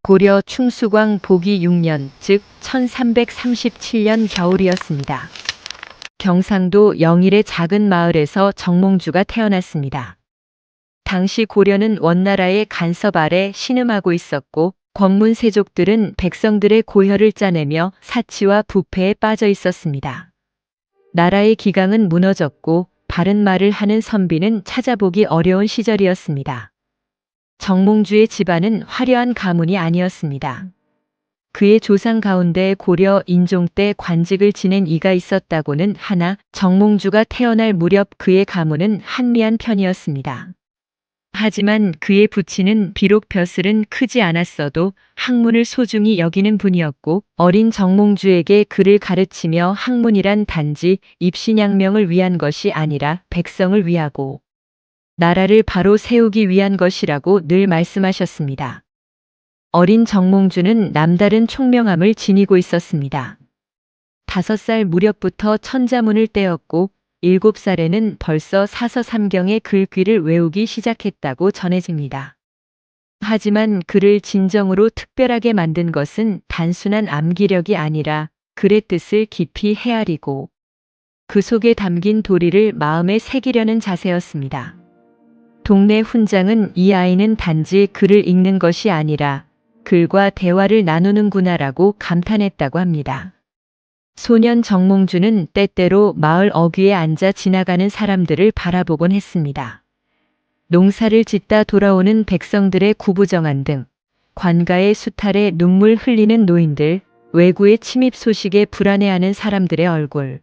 고려 충수광 보기 6년, 즉 1337년 겨울이었습니다. 경상도 영일의 작은 마을에서 정몽주가 태어났습니다. 당시 고려는 원나라의 간섭 아래 신음하고 있었고 권문 세족들은 백성들의 고혈을 짜내며 사치와 부패에 빠져 있었습니다. 나라의 기강은 무너졌고 바른 말을 하는 선비는 찾아보기 어려운 시절이었습니다. 정몽주의 집안은 화려한 가문이 아니었습니다. 그의 조상 가운데 고려 인종 때 관직을 지낸 이가 있었다고는 하나 정몽주가 태어날 무렵 그의 가문은 한미한 편이었습니다. 하지만 그의 부친은 비록 벼슬은 크지 않았어도 학문을 소중히 여기는 분이었고 어린 정몽주에게 글을 가르치며 학문이란 단지 입신양명을 위한 것이 아니라 백성을 위하고 나라를 바로 세우기 위한 것이라고 늘 말씀하셨습니다. 어린 정몽주는 남다른 총명함을 지니고 있었습니다. 5살 무렵부터 천자문을 떼었고 7살에는 벌써 사서삼경의 글귀를 외우기 시작했다고 전해집니다. 하지만 그를 진정으로 특별하게 만든 것은 단순한 암기력이 아니라 글의 뜻을 깊이 헤아리고 그 속에 담긴 도리를 마음에 새기려는 자세였습니다. 동네 훈장은 이 아이는 단지 글을 읽는 것이 아니라 글과 대화를 나누는구나라고 감탄했다고 합니다. 소년 정몽주는 때때로 마을 어귀에 앉아 지나가는 사람들을 바라보곤 했습니다. 농사를 짓다 돌아오는 백성들의 구부정한 등, 관가의 수탈에 눈물 흘리는 노인들, 외구의 침입 소식에 불안해하는 사람들의 얼굴.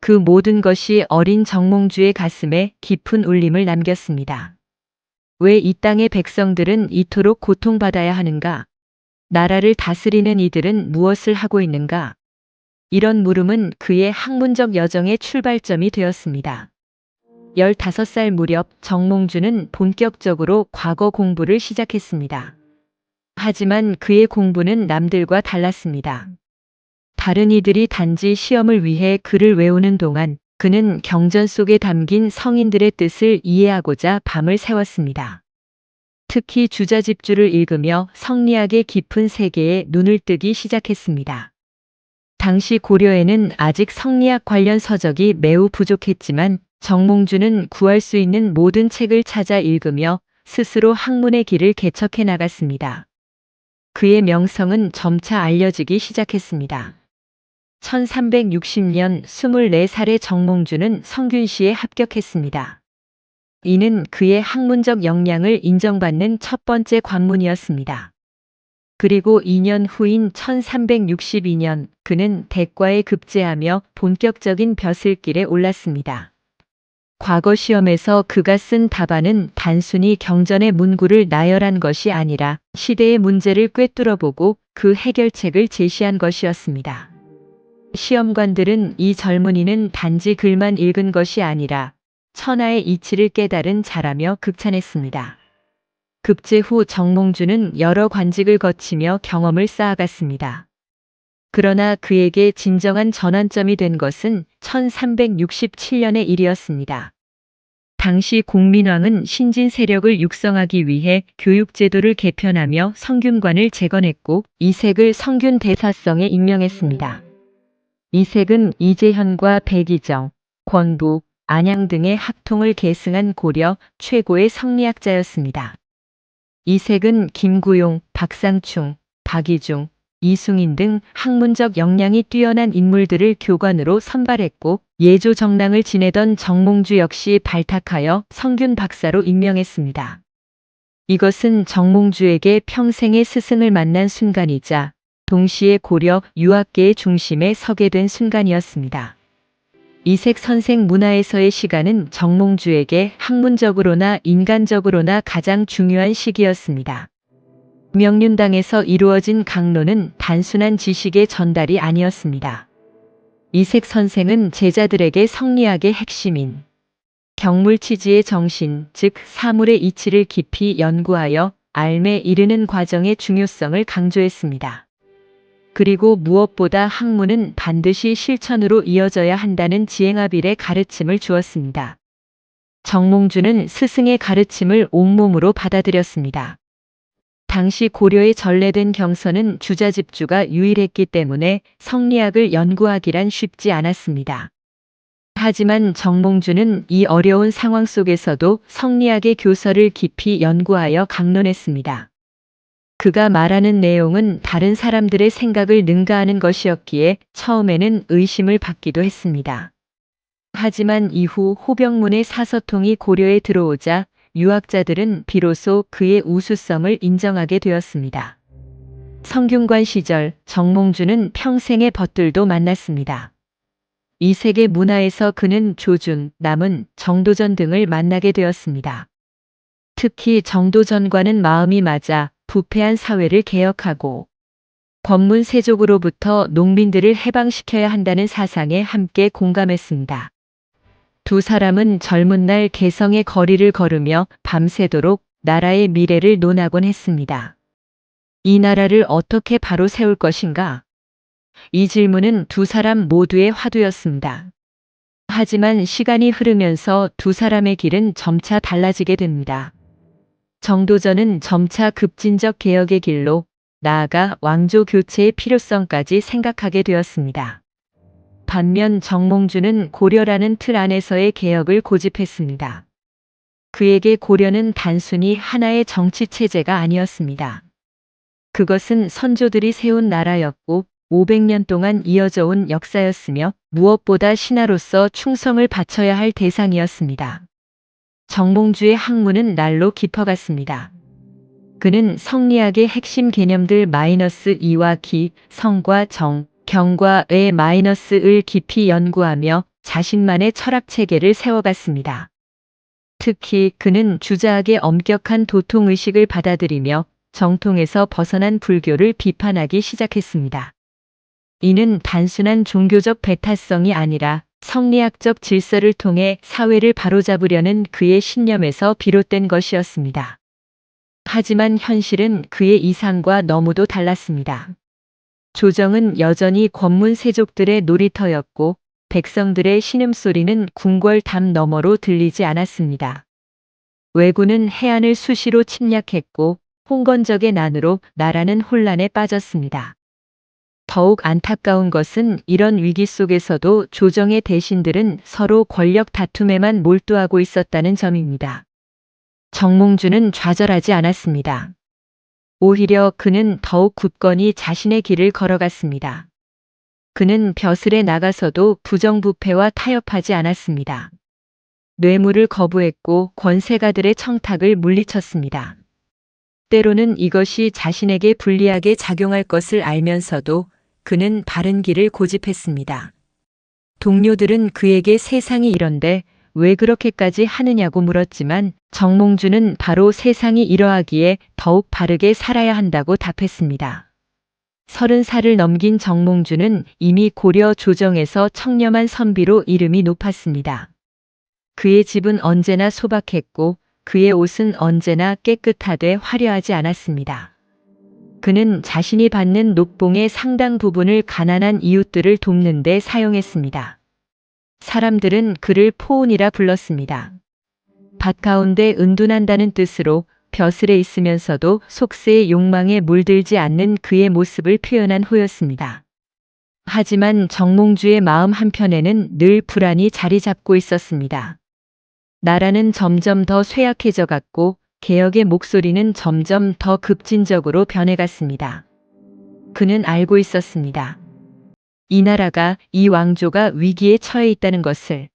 그 모든 것이 어린 정몽주의 가슴에 깊은 울림을 남겼습니다. 왜 이 땅의 백성들은 이토록 고통받아야 하는가? 나라를 다스리는 이들은 무엇을 하고 있는가? 이런 물음은 그의 학문적 여정의 출발점이 되었습니다. 15살 무렵 정몽주는 본격적으로 과거 공부를 시작했습니다. 하지만 그의 공부는 남들과 달랐습니다. 다른 이들이 단지 시험을 위해 글을 외우는 동안 그는 경전 속에 담긴 성인들의 뜻을 이해하고자 밤을 새웠습니다. 특히 주자집주를 읽으며 성리학의 깊은 세계에 눈을 뜨기 시작했습니다. 당시 고려에는 아직 성리학 관련 서적이 매우 부족했지만 정몽주는 구할 수 있는 모든 책을 찾아 읽으며 스스로 학문의 길을 개척해 나갔습니다. 그의 명성은 점차 알려지기 시작했습니다. 1360년 24살의 정몽주는 성균시에 합격했습니다. 이는 그의 학문적 역량을 인정받는 첫 번째 관문이었습니다. 그리고 2년 후인 1362년 그는 대과에 급제하며 본격적인 벼슬길에 올랐습니다. 과거 시험에서 그가 쓴 답안은 단순히 경전의 문구를 나열한 것이 아니라 시대의 문제를 꿰뚫어보고 그 해결책을 제시한 것이었습니다. 시험관들은 이 젊은이는 단지 글만 읽은 것이 아니라 천하의 이치를 깨달은 자라며 극찬했습니다. 급제 후 정몽주는 여러 관직을 거치며 경험을 쌓아갔습니다. 그러나 그에게 진정한 전환점이 된 것은 1367년의 일이었습니다. 당시 공민왕은 신진 세력을 육성하기 위해 교육제도를 개편하며 성균관을 재건했고 이색을 성균 대사성에 임명했습니다. 이색은 이재현과 백이정, 권부, 안양 등의 학통을 계승한 고려 최고의 성리학자였습니다. 이색은 김구용, 박상충, 박이중, 이숭인 등 학문적 역량이 뛰어난 인물들을 교관으로 선발했고 예조 정랑을 지내던 정몽주 역시 발탁하여 성균 박사로 임명했습니다. 이것은 정몽주에게 평생의 스승을 만난 순간이자 동시에 고려 유학계의 중심에 서게 된 순간이었습니다. 이색 선생 문화에서의 시간은 정몽주에게 학문적으로나 인간적으로나 가장 중요한 시기였습니다. 명륜당에서 이루어진 강론은 단순한 지식의 전달이 아니었습니다. 이색 선생은 제자들에게 성리학의 핵심인 경물치지의 정신, 즉 사물의 이치를 깊이 연구하여 알매 이르는 과정의 중요성을 강조했습니다. 그리고 무엇보다 학문은 반드시 실천으로 이어져야 한다는 지행합일의 가르침을 주었습니다. 정몽주는 스승의 가르침을 온몸으로 받아들였습니다. 당시 고려에 전래된 경서는 주자집주가 유일했기 때문에 성리학을 연구하기란 쉽지 않았습니다. 하지만 정몽주는 이 어려운 상황 속에서도 성리학의 교서를 깊이 연구하여 강론했습니다. 그가 말하는 내용은 다른 사람들의 생각을 능가하는 것이었기에 처음에는 의심을 받기도 했습니다. 하지만 이후 호병문의 사서통이 고려에 들어오자 유학자들은 비로소 그의 우수성을 인정하게 되었습니다. 성균관 시절 정몽주는 평생의 벗들도 만났습니다. 이 세계 문화에서 그는 조준, 남은, 정도전 등을 만나게 되었습니다. 특히 정도전과는 마음이 맞아 부패한 사회를 개혁하고 권문세족으로부터 농민들을 해방시켜야 한다는 사상에 함께 공감했습니다. 두 사람은 젊은 날 개성의 거리를 걸으며 밤새도록 나라의 미래를 논하곤 했습니다. 이 나라를 어떻게 바로 세울 것인가? 이 질문은 두 사람 모두의 화두였습니다. 하지만 시간이 흐르면서 두 사람의 길은 점차 달라지게 됩니다. 정도전은 점차 급진적 개혁의 길로 나아가 왕조 교체의 필요성까지 생각하게 되었습니다. 반면 정몽주는 고려라는 틀 안에서의 개혁을 고집했습니다. 그에게 고려는 단순히 하나의 정치 체제가 아니었습니다. 그것은 선조들이 세운 나라였고 500년 동안 이어져 온 역사였으며 무엇보다 신하로서 충성을 바쳐야 할 대상이었습니다. 정몽주의 학문은 날로 깊어갔습니다. 그는 성리학의 핵심 개념들 -2와 기, 성과 정, 경과 의 -을 깊이 연구하며 자신만의 철학 체계를 세워갔습니다. 특히 그는 주자학의 엄격한 도통의식을 받아들이며 정통에서 벗어난 불교를 비판하기 시작했습니다. 이는 단순한 종교적 배타성이 아니라 성리학적 질서를 통해 사회를 바로잡으려는 그의 신념에서 비롯된 것이었습니다. 하지만 현실은 그의 이상과 너무도 달랐습니다. 조정은 여전히 권문세족들의 놀이터였고 백성들의 신음소리는 궁궐담 너머로 들리지 않았습니다. 왜군은 해안을 수시로 침략했고 홍건적의 난으로 나라는 혼란에 빠졌습니다. 더욱 안타까운 것은 이런 위기 속에서도 조정의 대신들은 서로 권력 다툼에만 몰두하고 있었다는 점입니다. 정몽주는 좌절하지 않았습니다. 오히려 그는 더욱 굳건히 자신의 길을 걸어갔습니다. 그는 벼슬에 나가서도 부정부패와 타협하지 않았습니다. 뇌물을 거부했고 권세가들의 청탁을 물리쳤습니다. 때로는 이것이 자신에게 불리하게 작용할 것을 알면서도 그는 바른 길을 고집했습니다. 동료들은 그에게 세상이 이런데 왜 그렇게까지 하느냐고 물었지만 정몽주는 바로 세상이 이러하기에 더욱 바르게 살아야 한다고 답했습니다. 30살을 넘긴 정몽주는 이미 고려 조정에서 청렴한 선비로 이름이 높았습니다. 그의 집은 언제나 소박했고 그의 옷은 언제나 깨끗하되 화려하지 않았습니다. 그는 자신이 받는 녹봉의 상당 부분을 가난한 이웃들을 돕는 데 사용했습니다. 사람들은 그를 포온이라 불렀습니다. 밭 가운데 은둔한다는 뜻으로 벼슬에 있으면서도 속세의 욕망에 물들지 않는 그의 모습을 표현한 호였습니다. 하지만 정몽주의 마음 한편에는 늘 불안이 자리 잡고 있었습니다. 나라는 점점 더 쇠약해져 갔고 개혁의 목소리는 점점 더 급진적으로 변해갔습니다. 그는 알고 있었습니다. 이 나라가, 이 왕조가 위기에 처해 있다는 것을.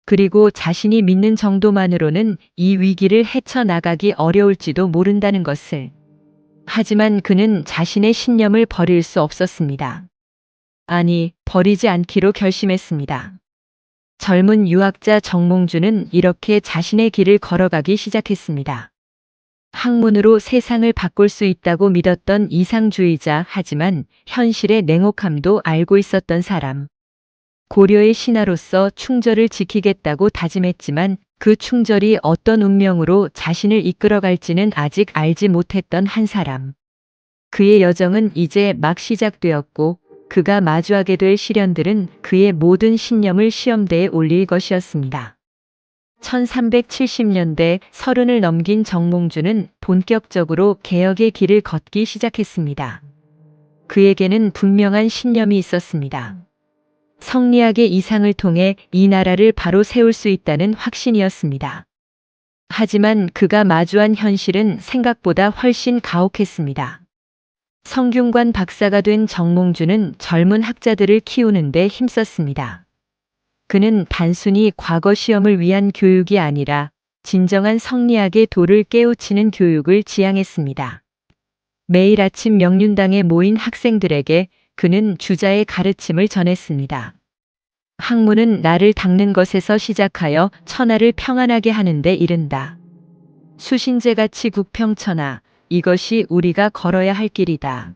그리고 자신이 믿는 정도만으로는 이 위기를 헤쳐나가기 어려울지도 모른다는 것을. 하지만 그는 자신의 신념을 버릴 수 없었습니다. 아니, 버리지 않기로 결심했습니다. 젊은 유학자 정몽주는 이렇게 자신의 길을 걸어가기 시작했습니다. 학문으로 세상을 바꿀 수 있다고 믿었던 이상주의자, 하지만 현실의 냉혹함도 알고 있었던 사람. 고려의 신하로서 충절을 지키겠다고 다짐했지만 그 충절이 어떤 운명으로 자신을 이끌어갈지는 아직 알지 못했던 한 사람. 그의 여정은 이제 막 시작되었고 그가 마주하게 될 시련들은 그의 모든 신념을 시험대에 올릴 것이었습니다. 1370년대 30을 넘긴 정몽주는 본격적으로 개혁의 길을 걷기 시작했습니다. 그에게는 분명한 신념이 있었습니다. 성리학의 이상을 통해 이 나라를 바로 세울 수 있다는 확신이었습니다. 하지만 그가 마주한 현실은 생각보다 훨씬 가혹했습니다. 성균관 박사가 된 정몽주는 젊은 학자들을 키우는데 힘썼습니다. 그는 단순히 과거 시험을 위한 교육이 아니라 진정한 성리학의 도를 깨우치는 교육을 지향했습니다. 매일 아침 명륜당에 모인 학생들에게 그는 주자의 가르침을 전했습니다. 학문은 나를 닦는 것에서 시작하여 천하를 평안하게 하는 데 이른다. 수신제같이 국평천하, 이것이 우리가 걸어야 할 길이다.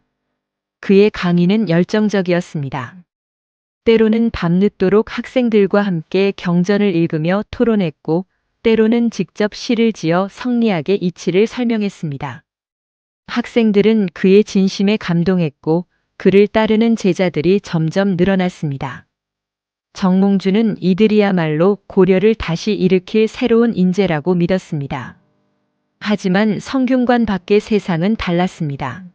그의 강의는 열정적이었습니다. 때로는 밤늦도록 학생들과 함께 경전을 읽으며 토론했고, 때로는 직접 시를 지어 성리학의 이치를 설명했습니다. 학생들은 그의 진심에 감동했고, 그를 따르는 제자들이 점점 늘어났습니다. 정몽주는 이들이야말로 고려를 다시 일으킬 새로운 인재라고 믿었습니다. 하지만 성균관 밖의 세상은 달랐습니다.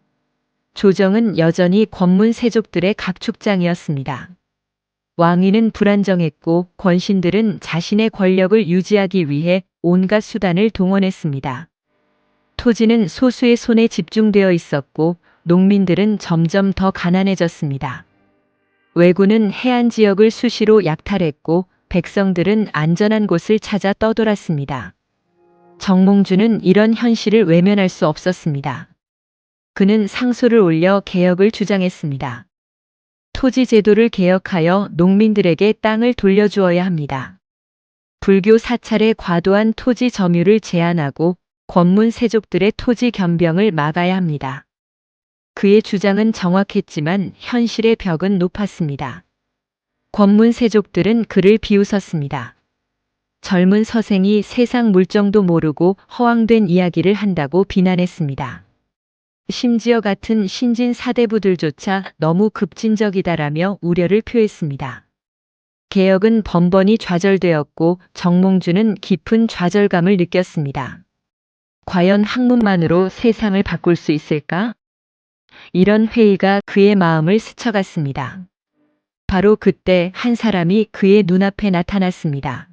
조정은 여전히 권문 세족들의 각축장이었습니다. 왕위는 불안정했고 권신들은 자신의 권력을 유지하기 위해 온갖 수단을 동원했습니다. 토지는 소수의 손에 집중되어 있었고 농민들은 점점 더 가난해졌습니다. 왜군은 해안 지역을 수시로 약탈했고 백성들은 안전한 곳을 찾아 떠돌았습니다. 정몽주는 이런 현실을 외면할 수 없었습니다. 그는 상소를 올려 개혁을 주장했습니다. 토지 제도를 개혁하여 농민들에게 땅을 돌려주어야 합니다. 불교 사찰의 과도한 토지 점유를 제한하고 권문 세족들의 토지 겸병을 막아야 합니다. 그의 주장은 정확했지만 현실의 벽은 높았습니다. 권문 세족들은 그를 비웃었습니다. 젊은 서생이 세상 물정도 모르고 허황된 이야기를 한다고 비난했습니다. 심지어 같은 신진 사대부들조차 너무 급진적이다라며 우려를 표했습니다. 개혁은 번번이 좌절되었고 정몽주는 깊은 좌절감을 느꼈습니다. 과연 학문만으로 세상을 바꿀 수 있을까? 이런 회의가 그의 마음을 스쳐갔습니다. 바로 그때 한 사람이 그의 눈앞에 나타났습니다.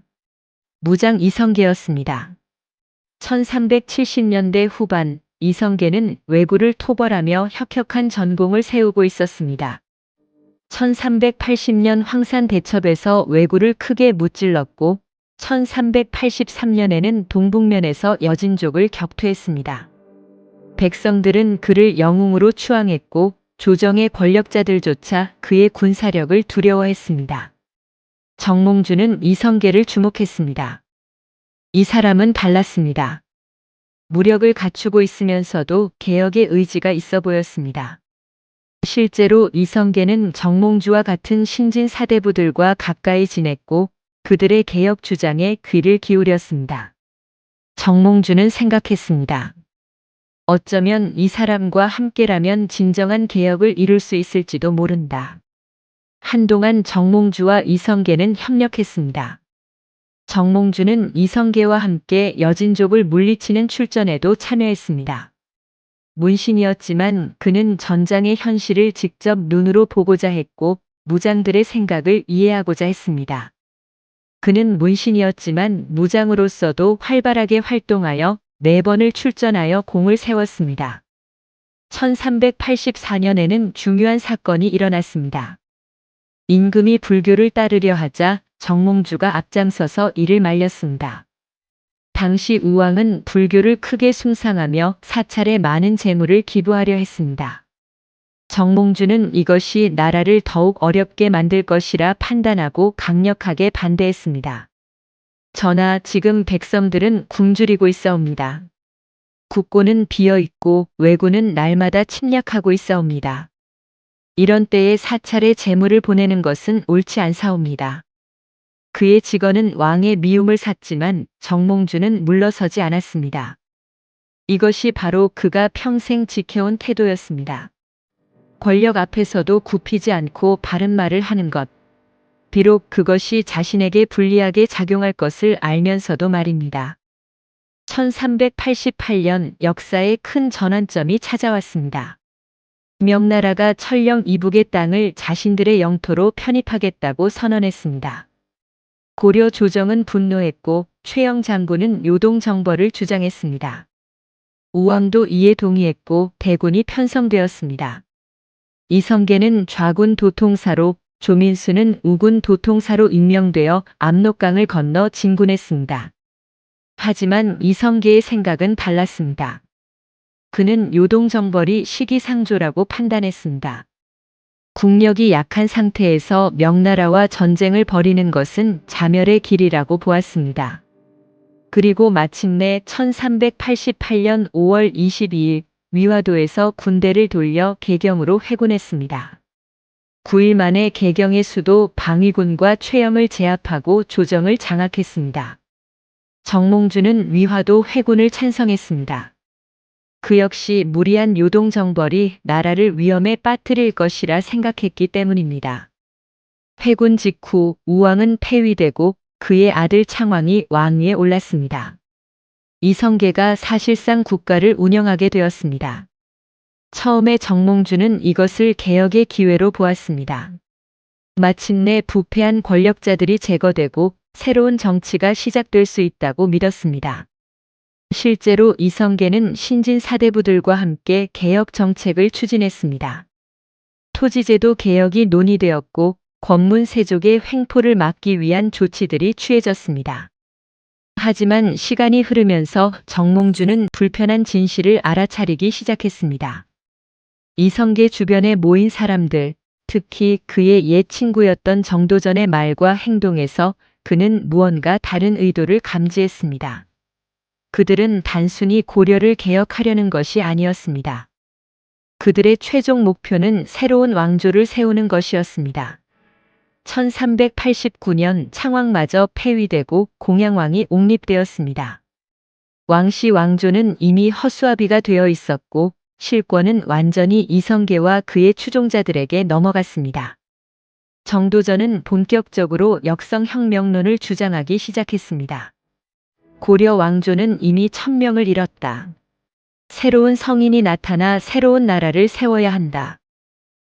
무장 이성계였습니다. 1370년대 후반 이성계는 왜구를 토벌하며 혁혁한 전공을 세우고 있었습니다. 1380년 황산 대첩에서 왜구를 크게 무찔렀고 1383년에는 동북면에서 여진족을 격퇴했습니다. 백성들은 그를 영웅으로 추앙했고 조정의 권력자들조차 그의 군사력을 두려워했습니다. 정몽주는 이성계를 주목했습니다. 이 사람은 달랐습니다. 무력을 갖추고 있으면서도 개혁의 의지가 있어 보였습니다. 실제로 이성계는 정몽주와 같은 신진 사대부들과 가까이 지냈고 그들의 개혁 주장에 귀를 기울였습니다. 정몽주는 생각했습니다. 어쩌면 이 사람과 함께라면 진정한 개혁을 이룰 수 있을지도 모른다. 한동안 정몽주와 이성계는 협력했습니다. 정몽주는 이성계와 함께 여진족을 물리치는 출전에도 참여했습니다. 문신이었지만 그는 전장의 현실을 직접 눈으로 보고자 했고 무장들의 생각을 이해하고자 했습니다. 그는 문신이었지만 무장으로서도 활발하게 활동하여 4번을 출전하여 공을 세웠습니다. 1384년에는 중요한 사건이 일어났습니다. 임금이 불교를 따르려 하자 정몽주가 앞장서서 이를 말렸습니다. 당시 우왕은 불교를 크게 숭상하며 사찰에 많은 재물을 기부하려 했습니다. 정몽주는 이것이 나라를 더욱 어렵게 만들 것이라 판단하고 강력하게 반대했습니다. 전하, 지금 백성들은 굶주리고 있사옵니다. 국고는 비어있고 왜구는 날마다 침략하고 있사옵니다. 이런 때에 사찰에 재물을 보내는 것은 옳지 않사옵니다. 그의 직원은 왕의 미움을 샀지만 정몽주는 물러서지 않았습니다. 이것이 바로 그가 평생 지켜온 태도였습니다. 권력 앞에서도 굽히지 않고 바른 말을 하는 것. 비록 그것이 자신에게 불리하게 작용할 것을 알면서도 말입니다. 1388년 역사의 큰 전환점이 찾아왔습니다. 명나라가 철령 이북의 땅을 자신들의 영토로 편입하겠다고 선언했습니다. 고려 조정은 분노했고 최영 장군은 요동정벌을 주장했습니다. 우왕도 이에 동의했고 대군이 편성되었습니다. 이성계는 좌군 도통사로, 조민수는 우군 도통사로 임명되어 압록강을 건너 진군했습니다. 하지만 이성계의 생각은 달랐습니다. 그는 요동정벌이 시기상조라고 판단했습니다. 국력이 약한 상태에서 명나라와 전쟁을 벌이는 것은 자멸의 길이라고 보았습니다. 그리고 마침내 1388년 5월 22일 위화도에서 군대를 돌려 개경으로 회군했습니다. 9일 만에 개경의 수도 방위군과 최영을 제압하고 조정을 장악했습니다. 정몽주는 위화도 회군을 찬성했습니다. 그 역시 무리한 요동정벌이 나라를 위험에 빠뜨릴 것이라 생각했기 때문입니다. 회군 직후 우왕은 폐위되고 그의 아들 창왕이 왕위에 올랐습니다. 이성계가 사실상 국가를 운영하게 되었습니다. 처음에 정몽주는 이것을 개혁의 기회로 보았습니다. 마침내 부패한 권력자들이 제거되고 새로운 정치가 시작될 수 있다고 믿었습니다. 실제로 이성계는 신진 사대부들과 함께 개혁 정책을 추진했습니다. 토지제도 개혁이 논의되었고 권문 세족의 횡포를 막기 위한 조치들이 취해졌습니다. 하지만 시간이 흐르면서 정몽주는 불편한 진실을 알아차리기 시작했습니다. 이성계 주변에 모인 사람들, 특히 그의 옛 친구였던 정도전의 말과 행동에서 그는 무언가 다른 의도를 감지했습니다. 그들은 단순히 고려를 개혁하려는 것이 아니었습니다. 그들의 최종 목표는 새로운 왕조를 세우는 것이었습니다. 1389년 창왕마저 폐위되고 공양왕이 옹립되었습니다. 왕씨 왕조는 이미 허수아비가 되어 있었고 실권은 완전히 이성계와 그의 추종자들에게 넘어갔습니다. 정도전은 본격적으로 역성혁명론을 주장하기 시작했습니다. 고려 왕조는 이미 1000명을 잃었다. 새로운 성인이 나타나 새로운 나라를 세워야 한다.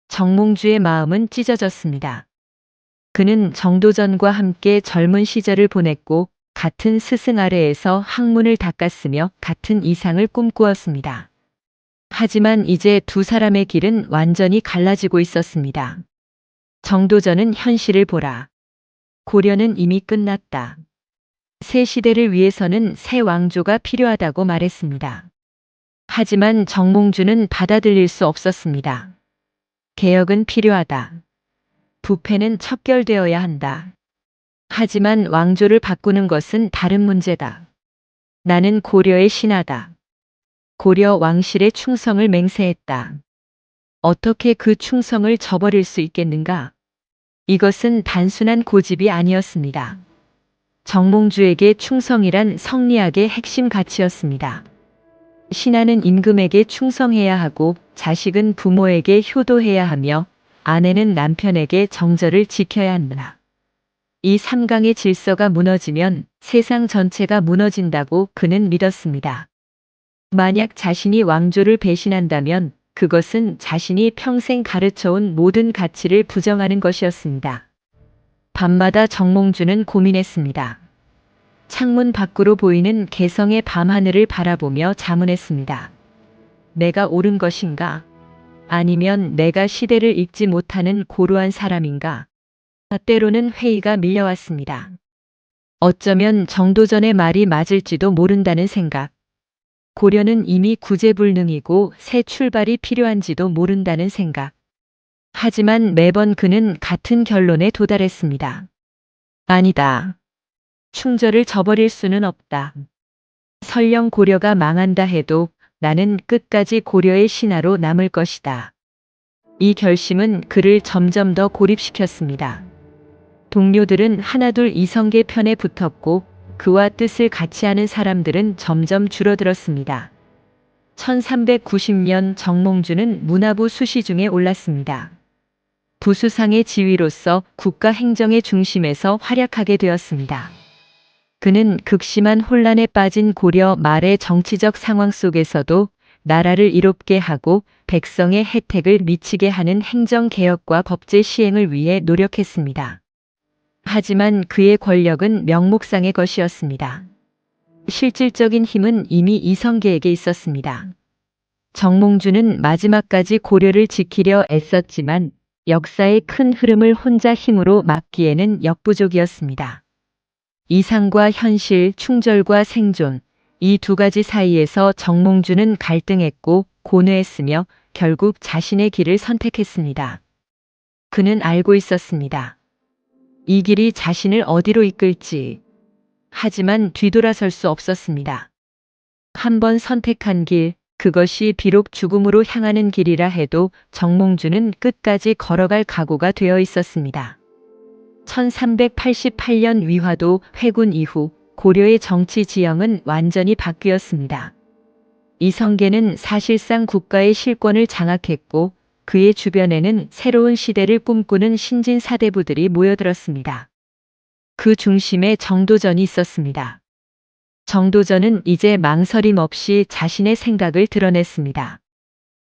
정몽주의 마음은 찢어졌습니다. 그는 정도전과 함께 젊은 시절을 보냈고 같은 스승 아래에서 학문을 닦았으며 같은 이상을 꿈꾸었습니다. 하지만 이제 두 사람의 길은 완전히 갈라지고 있었습니다. 정도전은 현실을 보라. 고려는 이미 끝났다. 새 시대를 위해서는 새 왕조가 필요하다고 말했습니다. 하지만 정몽주는 받아들일 수 없었습니다. 개혁은 필요하다. 부패는 척결되어야 한다. 하지만 왕조를 바꾸는 것은 다른 문제다. 나는 고려의 신하다. 고려 왕실의 충성을 맹세했다. 어떻게 그 충성을 저버릴 수 있겠는가? 이것은 단순한 고집이 아니었습니다. 정몽주에게 충성이란 성리학의 핵심 가치였습니다. 신하는 임금에게 충성해야 하고 자식은 부모에게 효도해야 하며 아내는 남편에게 정절을 지켜야 한다. 이 삼강의 질서가 무너지면 세상 전체가 무너진다고 그는 믿었습니다. 만약 자신이 왕조를 배신한다면 그것은 자신이 평생 가르쳐온 모든 가치를 부정하는 것이었습니다. 밤마다 정몽주는 고민했습니다. 창문 밖으로 보이는 개성의 밤하늘을 바라보며 자문했습니다. 내가 옳은 것인가? 아니면 내가 시대를 읽지 못하는 고루한 사람인가? 때로는 회의가 밀려왔습니다. 어쩌면 정도전의 말이 맞을지도 모른다는 생각. 고려는 이미 구제불능이고 새 출발이 필요한지도 모른다는 생각. 하지만 매번 그는 같은 결론에 도달했습니다. 아니다. 충절을 저버릴 수는 없다. 설령 고려가 망한다 해도 나는 끝까지 고려의 신하로 남을 것이다. 이 결심은 그를 점점 더 고립시켰습니다. 동료들은 하나둘 이성계 편에 붙었고 그와 뜻을 같이 하는 사람들은 점점 줄어들었습니다. 1390년 정몽주는 문화부 수시중에 올랐습니다. 부수상의 지위로서 국가 행정의 중심에서 활약하게 되었습니다. 그는 극심한 혼란에 빠진 고려 말의 정치적 상황 속에서도 나라를 이롭게 하고 백성의 혜택을 미치게 하는 행정개혁과 법제 시행을 위해 노력했습니다. 하지만 그의 권력은 명목상의 것이었습니다. 실질적인 힘은 이미 이성계에게 있었습니다. 정몽주는 마지막까지 고려를 지키려 애썼지만 역사의 큰 흐름을 혼자 힘으로 막기에는 역부족이었습니다. 이상과 현실, 충절과 생존, 이 두 가지 사이에서 정몽주는 갈등했고 고뇌했으며 결국 자신의 길을 선택했습니다. 그는 알고 있었습니다. 이 길이 자신을 어디로 이끌지. 하지만 뒤돌아설 수 없었습니다. 한번 선택한 길, 그것이 비록 죽음으로 향하는 길이라 해도 정몽주는 끝까지 걸어갈 각오가 되어 있었습니다. 1388년 위화도 회군 이후 고려의 정치 지형은 완전히 바뀌었습니다. 이성계는 사실상 국가의 실권을 장악했고 그의 주변에는 새로운 시대를 꿈꾸는 신진 사대부들이 모여들었습니다. 그 중심에 정도전이 있었습니다. 정도전은 이제 망설임 없이 자신의 생각을 드러냈습니다.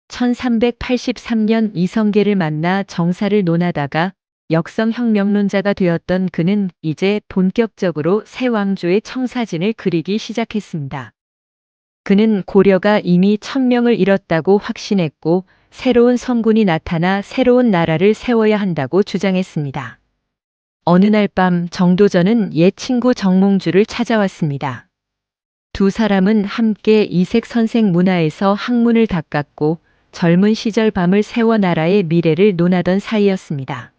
1383년 이성계를 만나 정사를 논하다가 역성혁명론자가 되었던 그는 이제 본격적으로 새 왕조의 청사진을 그리기 시작했습니다. 그는 고려가 이미 천명을 잃었다고 확신했고 새로운 성군이 나타나 새로운 나라를 세워야 한다고 주장했습니다. 어느 날 밤 정도전은 옛 친구 정몽주를 찾아왔습니다. 두 사람은 함께 이색선생 문화에서 학문을 닦았고 젊은 시절 밤을 새워 나라의 미래를 논하던 사이였습니다.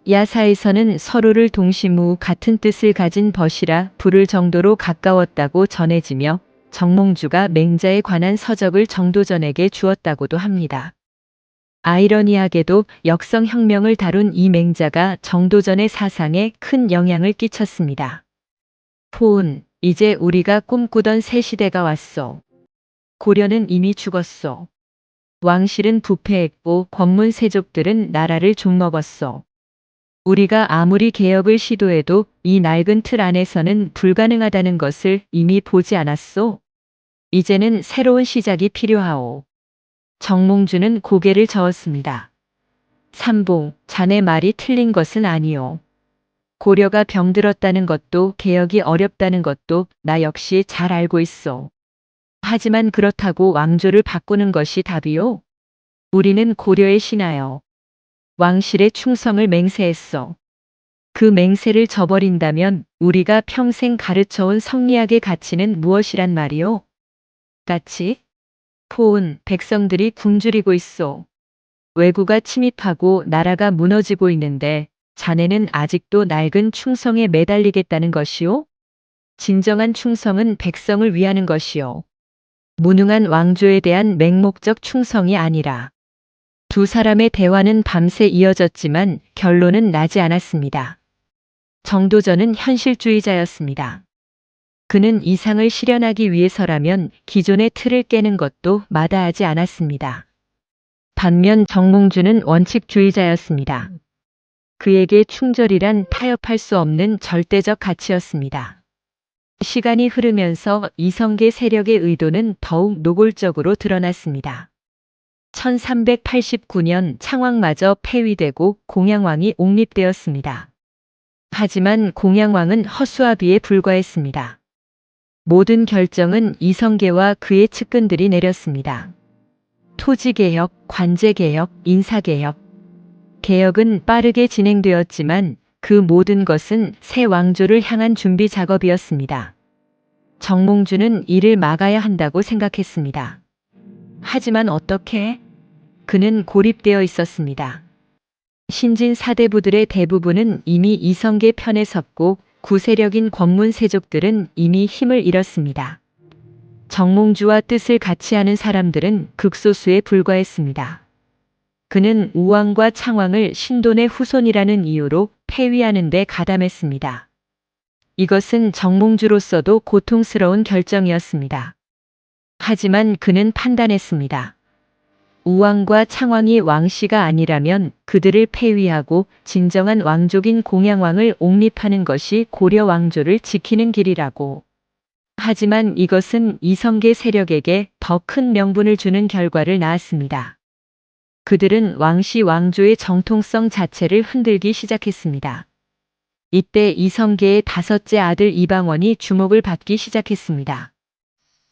야사에서는 서로를 동시무 같은 뜻을 가진 벗이라 부를 정도로 가까웠다고 전해지며 정몽주가 맹자에 관한 서적을 정도전에게 주었다고도 합니다. 아이러니하게도 역성혁명을 다룬 이 맹자가 정도전의 사상에 큰 영향을 끼쳤습니다. 포은, 이제 우리가 꿈꾸던 새 시대가 왔소. 고려는 이미 죽었소. 왕실은 부패했고 권문세족들은 나라를 좀먹었소. 우리가 아무리 개혁을 시도해도 이 낡은 틀 안에서는 불가능하다는 것을 이미 보지 않았소. 이제는 새로운 시작이 필요하오. 정몽주는 고개를 저었습니다. 삼봉, 자네 말이 틀린 것은 아니오. 고려가 병들었다는 것도 개혁이 어렵다는 것도 나 역시 잘 알고 있어. 하지만 그렇다고 왕조를 바꾸는 것이 답이오? 우리는 고려의 신하여 왕실의 충성을 맹세했어. 그 맹세를 저버린다면 우리가 평생 가르쳐온 성리학의 가치는 무엇이란 말이오? 가치? 포은, 백성들이 굶주리고 있어. 왜구가 침입하고 나라가 무너지고 있는데 자네는 아직도 낡은 충성에 매달리겠다는 것이오? 진정한 충성은 백성을 위하는 것이오. 무능한 왕조에 대한 맹목적 충성이 아니라. 두 사람의 대화는 밤새 이어졌지만 결론은 나지 않았습니다. 정도전은 현실주의자였습니다. 그는 이상을 실현하기 위해서라면 기존의 틀을 깨는 것도 마다하지 않았습니다. 반면 정몽주는 원칙주의자였습니다. 그에게 충절이란 타협할 수 없는 절대적 가치였습니다. 시간이 흐르면서 이성계 세력의 의도는 더욱 노골적으로 드러났습니다. 1389년 창왕마저 폐위되고 공양왕이 옹립되었습니다. 하지만 공양왕은 허수아비에 불과했습니다. 모든 결정은 이성계와 그의 측근들이 내렸습니다. 토지개혁, 관제개혁, 인사개혁. 개혁은 빠르게 진행되었지만 그 모든 것은 새 왕조를 향한 준비 작업이었습니다. 정몽주는 이를 막아야 한다고 생각했습니다. 하지만 어떻게? 그는 고립되어 있었습니다. 신진 사대부들의 대부분은 이미 이성계 편에 섰고 구세력인 권문세족들은 이미 힘을 잃었습니다. 정몽주와 뜻을 같이 하는 사람들은 극소수에 불과했습니다. 그는 우왕과 창왕을 신돈의 후손이라는 이유로 폐위하는 데 가담했습니다. 이것은 정몽주로서도 고통스러운 결정이었습니다. 하지만 그는 판단했습니다. 우왕과 창왕이 왕씨가 아니라면 그들을 폐위하고 진정한 왕족인 공양왕을 옹립하는 것이 고려 왕조를 지키는 길이라고. 하지만 이것은 이성계 세력에게 더 큰 명분을 주는 결과를 낳았습니다. 그들은 왕씨 왕조의 정통성 자체를 흔들기 시작했습니다. 이때 이성계의 다섯째 아들 이방원이 주목을 받기 시작했습니다.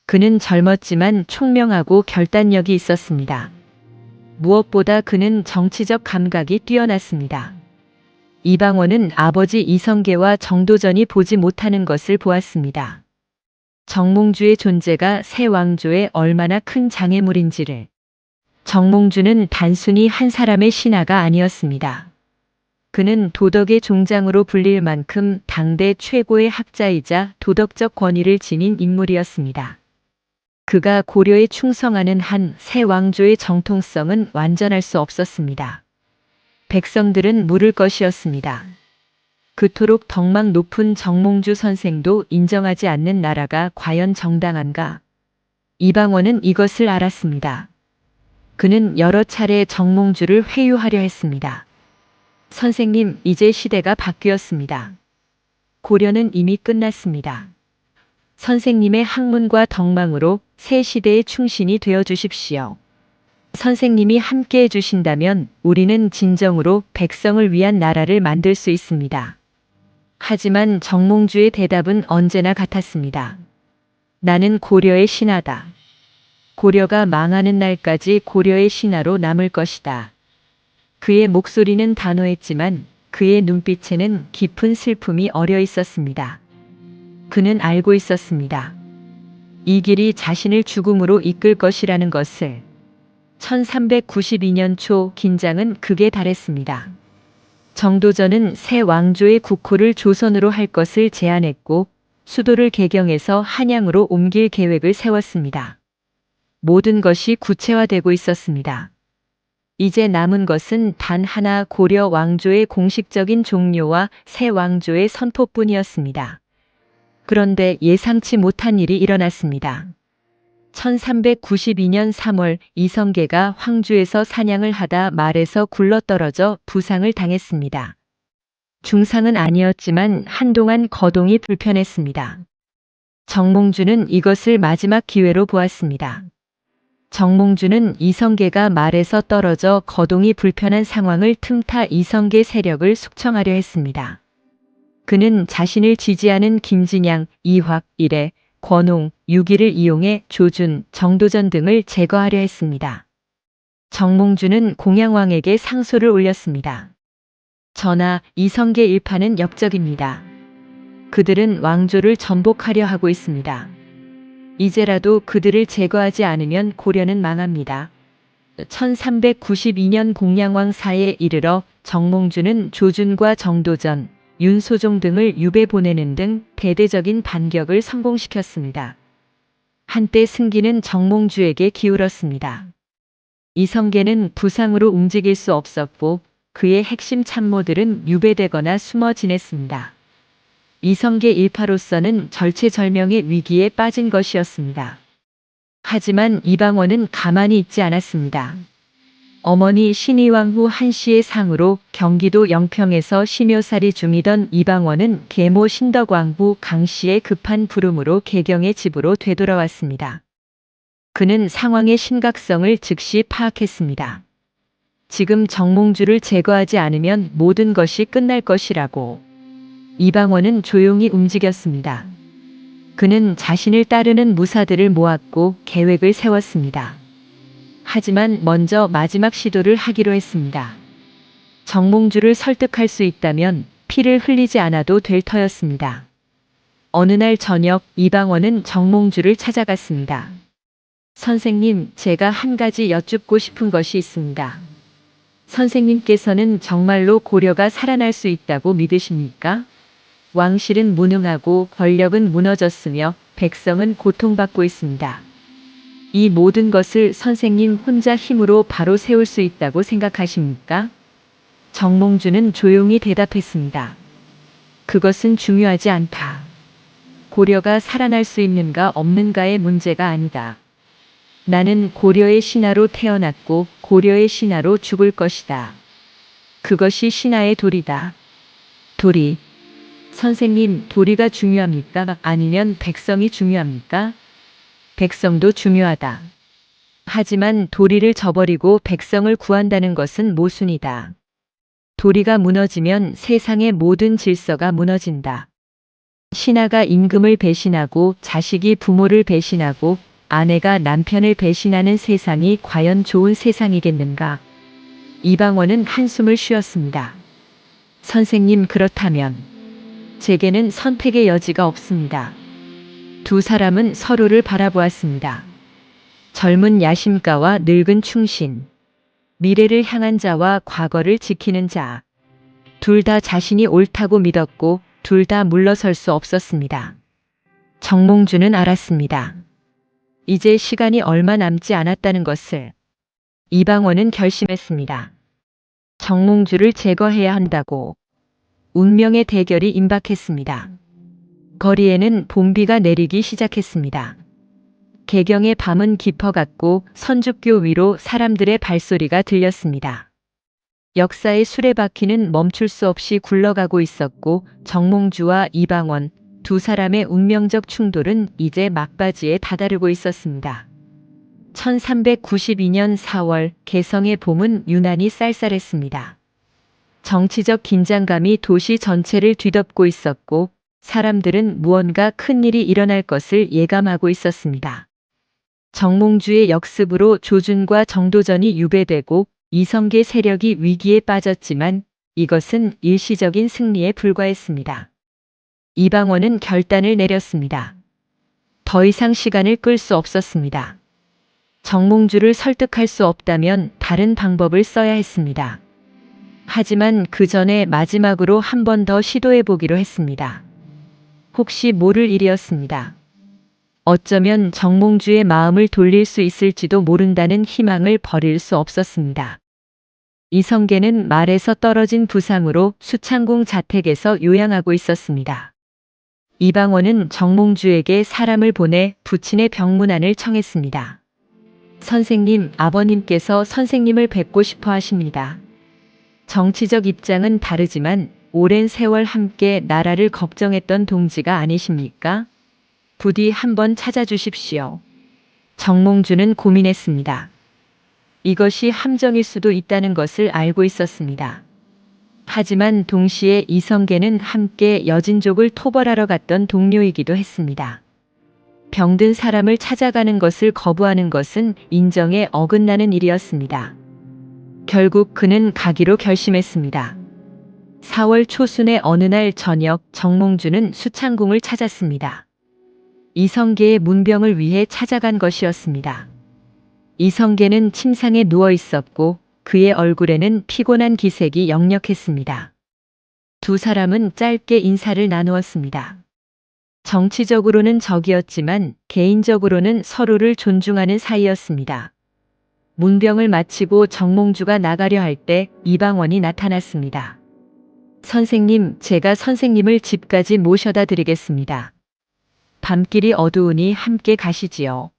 그는 젊었지만 총명하고 결단력이 있었습니다. 무엇보다 그는 정치적 감각이 뛰어났습니다. 이방원은 아버지 이성계와 정도전이 보지 못하는 것을 보았습니다. 정몽주의 존재가 새 왕조에 얼마나 큰 장애물인지를. 정몽주는 단순히 한 사람의 신하가 아니었습니다. 그는 도덕의 종장으로 불릴 만큼 당대 최고의 학자이자 도덕적 권위를 지닌 인물이었습니다. 그가 고려에 충성하는 한 새 왕조의 정통성은 완전할 수 없었습니다. 백성들은 물을 것이었습니다. 그토록 덕망 높은 정몽주 선생도 인정하지 않는 나라가 과연 정당한가? 이방원은 이것을 알았습니다. 그는 여러 차례 정몽주를 회유하려 했습니다. 선생님, 이제 시대가 바뀌었습니다. 고려는 이미 끝났습니다. 선생님의 학문과 덕망으로 새 시대의 충신이 되어 주십시오. 선생님이 함께 해주신다면 우리는 진정으로 백성을 위한 나라를 만들 수 있습니다. 하지만 정몽주의 대답은 언제나 같았습니다. 나는 고려의 신하다. 고려가 망하는 날까지 고려의 신하로 남을 것이다. 그의 목소리는 단호했지만 그의 눈빛에는 깊은 슬픔이 어려 있었습니다. 그는 알고 있었습니다. 이 길이 자신을 죽음으로 이끌 것이라는 것을. 1392년 초 긴장은 극에 달했습니다. 정도전은 새 왕조의 국호를 조선으로 할 것을 제안했고 수도를 개경해서 한양으로 옮길 계획을 세웠습니다. 모든 것이 구체화되고 있었습니다. 이제 남은 것은 단 하나, 고려 왕조의 공식적인 종료와 새 왕조의 선포뿐이었습니다. 그런데 예상치 못한 일이 일어났습니다. 1392년 3월 이성계가 황주에서 사냥을 하다 말에서 굴러떨어져 부상을 당했습니다. 중상은 아니었지만 한동안 거동이 불편했습니다. 정몽주는 이것을 마지막 기회로 보았습니다. 정몽주는 이성계가 말에서 떨어져 거동이 불편한 상황을 틈타 이성계 세력을 숙청하려 했습니다. 그는 자신을 지지하는 김진양, 이확, 일해, 권홍, 유기를 이용해 조준, 정도전 등을 제거하려 했습니다. 정몽주는 공양왕에게 상소를 올렸습니다. 전하, 이성계 일파는 역적입니다. 그들은 왕조를 전복하려 하고 있습니다. 이제라도 그들을 제거하지 않으면 고려는 망합니다. 1392년 공양왕 사에 이르러 정몽주는 조준과 정도전, 윤소종 등을 유배 보내는 등 대대적인 반격을 성공시켰습니다. 한때 승기는 정몽주에게 기울었습니다. 이성계는 부상으로 움직일 수 없었고 그의 핵심 참모들은 유배되거나 숨어 지냈습니다. 이성계 일파로서는 절체절명의 위기에 빠진 것이었습니다. 하지만 이방원은 가만히 있지 않았습니다. 어머니 신의왕 후 한씨의 상으로 경기도 영평에서 심효살이 중이던 이방원은 계모 신덕왕 후 강씨의 급한 부름으로 개경의 집으로 되돌아왔습니다. 그는 상황의 심각성을 즉시 파악했습니다. 지금 정몽주를 제거하지 않으면 모든 것이 끝날 것이라고. 이방원은 조용히 움직였습니다. 그는 자신을 따르는 무사들을 모았고 계획을 세웠습니다. 하지만 먼저 마지막 시도를 하기로 했습니다. 정몽주를 설득할 수 있다면 피를 흘리지 않아도 될 터였습니다. 어느 날 저녁 이방원은 정몽주를 찾아갔습니다. 선생님, 제가 한 가지 여쭙고 싶은 것이 있습니다. 선생님께서는 정말로 고려가 살아날 수 있다고 믿으십니까? 왕실은 무능하고 권력은 무너졌으며 백성은 고통받고 있습니다. 이 모든 것을 선생님 혼자 힘으로 바로 세울 수 있다고 생각하십니까? 정몽주는 조용히 대답했습니다. 그것은 중요하지 않다. 고려가 살아날 수 있는가 없는가의 문제가 아니다. 나는 고려의 신하로 태어났고 고려의 신하로 죽을 것이다. 그것이 신하의 도리다. 도리. 선생님, 도리가 중요합니까? 아니면 백성이 중요합니까? 백성도 중요하다. 하지만 도리를 저버리고 백성을 구한다는 것은 모순이다. 도리가 무너지면 세상의 모든 질서가 무너진다. 신하가 임금을 배신하고 자식이 부모를 배신하고 아내가 남편을 배신하는 세상이 과연 좋은 세상이겠는가? 이방원은 한숨을 쉬었습니다. 선생님, 그렇다면 제게는 선택의 여지가 없습니다. 두 사람은 서로를 바라보았습니다. 젊은 야심가와 늙은 충신. 미래를 향한 자와 과거를 지키는 자. 둘 다 자신이 옳다고 믿었고 둘 다 물러설 수 없었습니다. 정몽주는 알았습니다. 이제 시간이 얼마 남지 않았다는 것을. 이방원은 결심했습니다. 정몽주를 제거해야 한다고. 운명의 대결이 임박했습니다. 거리에는 봄비가 내리기 시작했습니다. 개경의 밤은 깊어갔고 선죽교 위로 사람들의 발소리가 들렸습니다. 역사의 수레바퀴는 멈출 수 없이 굴러가고 있었고 정몽주와 이방원 두 사람의 운명적 충돌은 이제 막바지에 다다르고 있었습니다. 1392년 4월 개성의 봄은 유난히 쌀쌀했습니다. 정치적 긴장감이 도시 전체를 뒤덮고 있었고 사람들은 무언가 큰일이 일어날 것을 예감하고 있었습니다. 정몽주의 역습으로 조준과 정도전이 유배되고 이성계 세력이 위기에 빠졌지만 이것은 일시적인 승리에 불과했습니다. 이방원은 결단을 내렸습니다. 더 이상 시간을 끌 수 없었습니다. 정몽주를 설득할 수 없다면 다른 방법을 써야 했습니다. 하지만 그 전에 마지막으로 한 번 더 시도해 보기로 했습니다. 혹시 모를 일이었습니다. 어쩌면 정몽주의 마음을 돌릴 수 있을지도 모른다는 희망을 버릴 수 없었습니다. 이성계는 말에서 떨어진 부상으로 수창궁 자택에서 요양하고 있었습니다. 이방원은 정몽주에게 사람을 보내 부친의 병문안을 청했습니다. 선생님, 아버님께서 선생님을 뵙고 싶어 하십니다. 정치적 입장은 다르지만 오랜 세월 함께 나라를 걱정했던 동지가 아니십니까? 부디 한번 찾아주십시오. 정몽주는 고민했습니다. 이것이 함정일 수도 있다는 것을 알고 있었습니다. 하지만 동시에 이성계는 함께 여진족을 토벌하러 갔던 동료이기도 했습니다. 병든 사람을 찾아가는 것을 거부하는 것은 인정에 어긋나는 일이었습니다. 결국 그는 가기로 결심했습니다. 4월 초순의 어느 날 저녁 정몽주는 수창궁을 찾았습니다. 이성계의 문병을 위해 찾아간 것이었습니다. 이성계는 침상에 누워 있었고 그의 얼굴에는 피곤한 기색이 역력했습니다. 두 사람은 짧게 인사를 나누었습니다. 정치적으로는 적이었지만 개인적으로는 서로를 존중하는 사이였습니다. 문병을 마치고 정몽주가 나가려 할 때 이방원이 나타났습니다. 선생님, 제가 선생님을 집까지 모셔다 드리겠습니다. 밤길이 어두우니 함께 가시지요.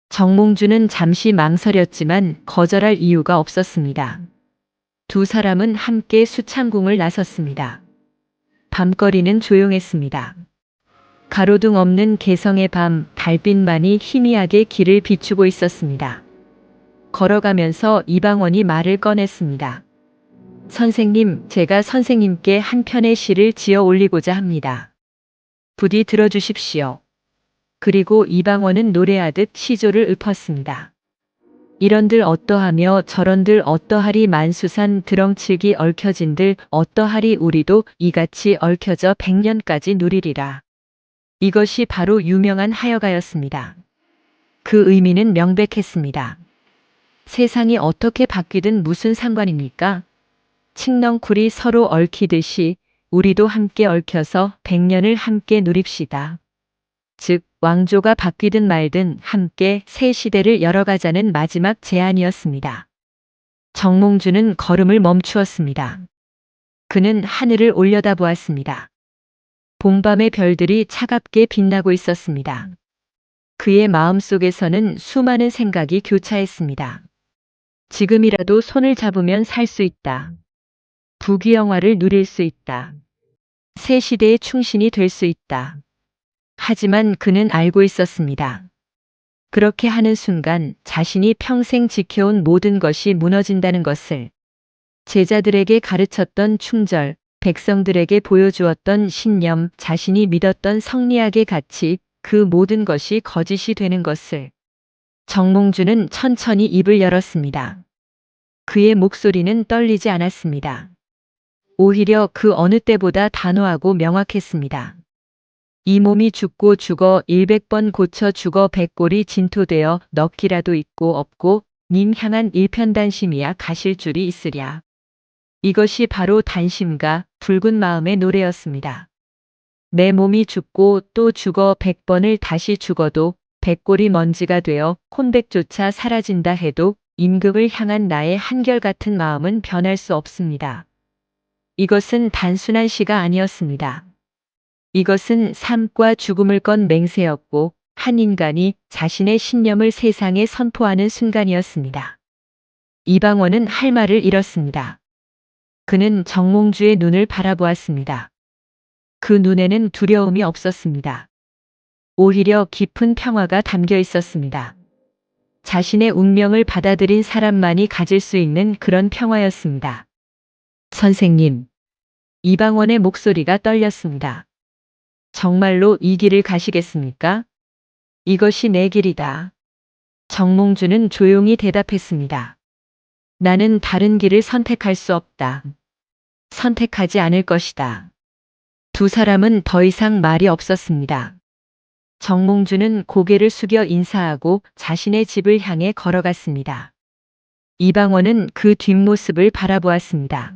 정몽주는 잠시 망설였지만 거절할 이유가 없었습니다. 두 사람은 함께 수창궁을 나섰습니다. 밤거리는 조용했습니다. 가로등 없는 개성의 밤, 달빛만이 희미하게 길을 비추고 있었습니다. 걸어가면서 이방원이 말을 꺼냈습니다. 선생님, 제가 선생님께 한 편의 시를 지어 올리고자 합니다. 부디 들어주십시오. 그리고 이방원은 노래하듯 시조를 읊었습니다. 이런들 어떠하며 저런들 어떠하리 만수산 드렁칠기 얽혀진들 어떠하리 우리도 이같이 얽혀져 100년까지 누리리라. 이것이 바로 유명한 하여가였습니다. 그 의미는 명백했습니다. 세상이 어떻게 바뀌든 무슨 상관입니까? 칡넝쿨이 서로 얽히듯이 우리도 함께 얽혀서 100년을 함께 누립시다. 즉 왕조가 바뀌든 말든 함께 새 시대를 열어가자는 마지막 제안이었습니다. 정몽주는 걸음을 멈추었습니다. 그는 하늘을 올려다보았습니다. 봄밤의 별들이 차갑게 빛나고 있었습니다. 그의 마음속에서는 수많은 생각이 교차했습니다. 지금이라도 손을 잡으면 살 수 있다. 부귀영화를 누릴 수 있다. 새 시대의 충신이 될 수 있다. 하지만 그는 알고 있었습니다. 그렇게 하는 순간 자신이 평생 지켜온 모든 것이 무너진다는 것을, 제자들에게 가르쳤던 충절, 백성들에게 보여주었던 신념, 자신이 믿었던 성리학의 가치, 그 모든 것이 거짓이 되는 것을. 정몽주는 천천히 입을 열었습니다. 그의 목소리는 떨리지 않았습니다. 오히려 그 어느 때보다 단호하고 명확했습니다. 이 몸이 죽고 죽어 100번 고쳐 죽어 100골이 진토되어 넉기라도 있고 없고 님 향한 일편단심이야 가실 줄이 있으랴. 이것이 바로 단심과 붉은 마음의 노래였습니다. 내 몸이 죽고 또 죽어 100번을 다시 죽어도 100골이 먼지가 되어 콘백조차 사라진다 해도 임금을 향한 나의 한결같은 마음은 변할 수 없습니다. 이것은 단순한 시가 아니었습니다. 이것은 삶과 죽음을 건 맹세였고 한 인간이 자신의 신념을 세상에 선포하는 순간이었습니다. 이방원은 할 말을 잃었습니다. 그는 정몽주의 눈을 바라보았습니다. 그 눈에는 두려움이 없었습니다. 오히려 깊은 평화가 담겨 있었습니다. 자신의 운명을 받아들인 사람만이 가질 수 있는 그런 평화였습니다. 선생님, 이방원의 목소리가 떨렸습니다. 정말로 이 길을 가시겠습니까? 이것이 내 길이다. 정몽주는 조용히 대답했습니다. 나는 다른 길을 선택할 수 없다. 선택하지 않을 것이다. 두 사람은 더 이상 말이 없었습니다. 정몽주는 고개를 숙여 인사하고 자신의 집을 향해 걸어갔습니다. 이방원은 그 뒷모습을 바라보았습니다.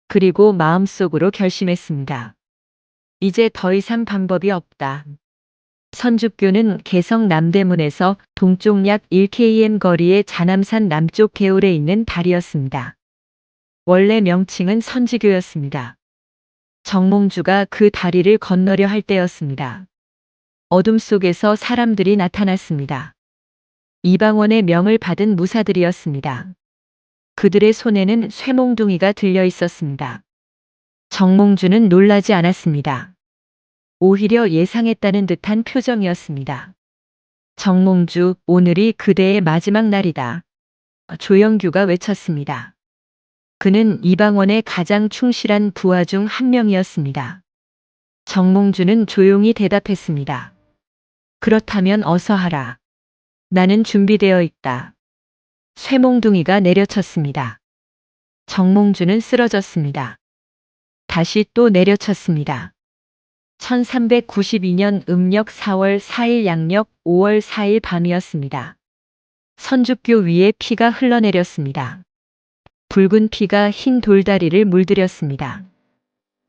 그리고 마음속으로 결심했습니다. 이제 더 이상 방법이 없다. 선주교는 개성 남대문에서 동쪽 약 1km 거리의 자남산 남쪽 개울에 있는 다리였습니다. 원래 명칭은 선지교였습니다. 정몽주가 그 다리를 건너려 할 때였습니다. 어둠 속에서 사람들이 나타났습니다. 이방원의 명을 받은 무사들이었습니다. 그들의 손에는 쇠몽둥이가 들려 있었습니다. 정몽주는 놀라지 않았습니다. 오히려 예상했다는 듯한 표정이었습니다. 정몽주, 오늘이 그대의 마지막 날이다. 조영규가 외쳤습니다. 그는 이방원의 가장 충실한 부하 중 한 명이었습니다. 정몽주는 조용히 대답했습니다. 그렇다면 어서 하라. 나는 준비되어 있다. 쇠몽둥이가 내려쳤습니다. 정몽주는 쓰러졌습니다. 다시 또 내려쳤습니다. 1392년 음력 4월 4일 양력 5월 4일 밤이었습니다. 선주교 위에 피가 흘러내렸습니다. 붉은 피가 흰 돌다리를 물들였습니다.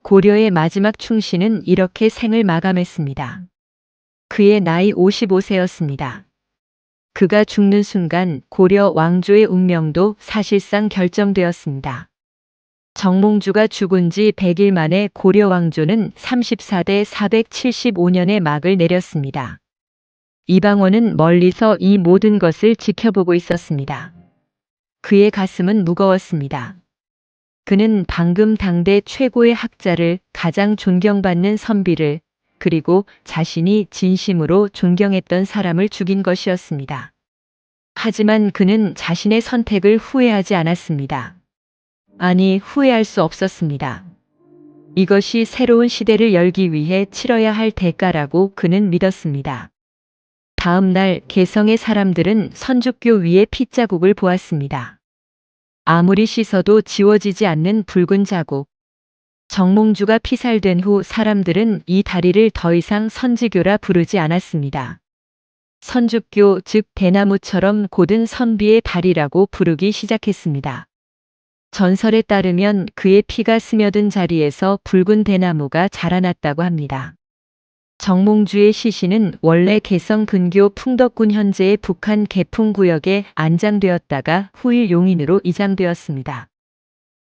고려의 마지막 충신은 이렇게 생을 마감했습니다. 그의 나이 55세였습니다. 그가 죽는 순간 고려 왕조의 운명도 사실상 결정되었습니다. 정몽주가 죽은 지 100일 만에 고려 왕조는 34대 475년에 막을 내렸습니다. 이방원은 멀리서 이 모든 것을 지켜보고 있었습니다. 그의 가슴은 무거웠습니다. 그는 방금 당대 최고의 학자를, 가장 존경받는 선비를, 그리고 자신이 진심으로 존경했던 사람을 죽인 것이었습니다. 하지만 그는 자신의 선택을 후회하지 않았습니다. 아니, 후회할 수 없었습니다. 이것이 새로운 시대를 열기 위해 치러야 할 대가라고 그는 믿었습니다. 다음 날 개성의 사람들은 선주교 위의 핏자국을 보았습니다. 아무리 씻어도 지워지지 않는 붉은 자국. 정몽주가 피살된 후 사람들은 이 다리를 더 이상 선지교라 부르지 않았습니다. 선주교, 즉 대나무처럼 곧은 선비의 다리라고 부르기 시작했습니다. 전설에 따르면 그의 피가 스며든 자리에서 붉은 대나무가 자라났다고 합니다. 정몽주의 시신은 원래 개성 근교 풍덕군 현재의 북한 개풍구역에 안장되었다가 후일 용인으로 이장되었습니다.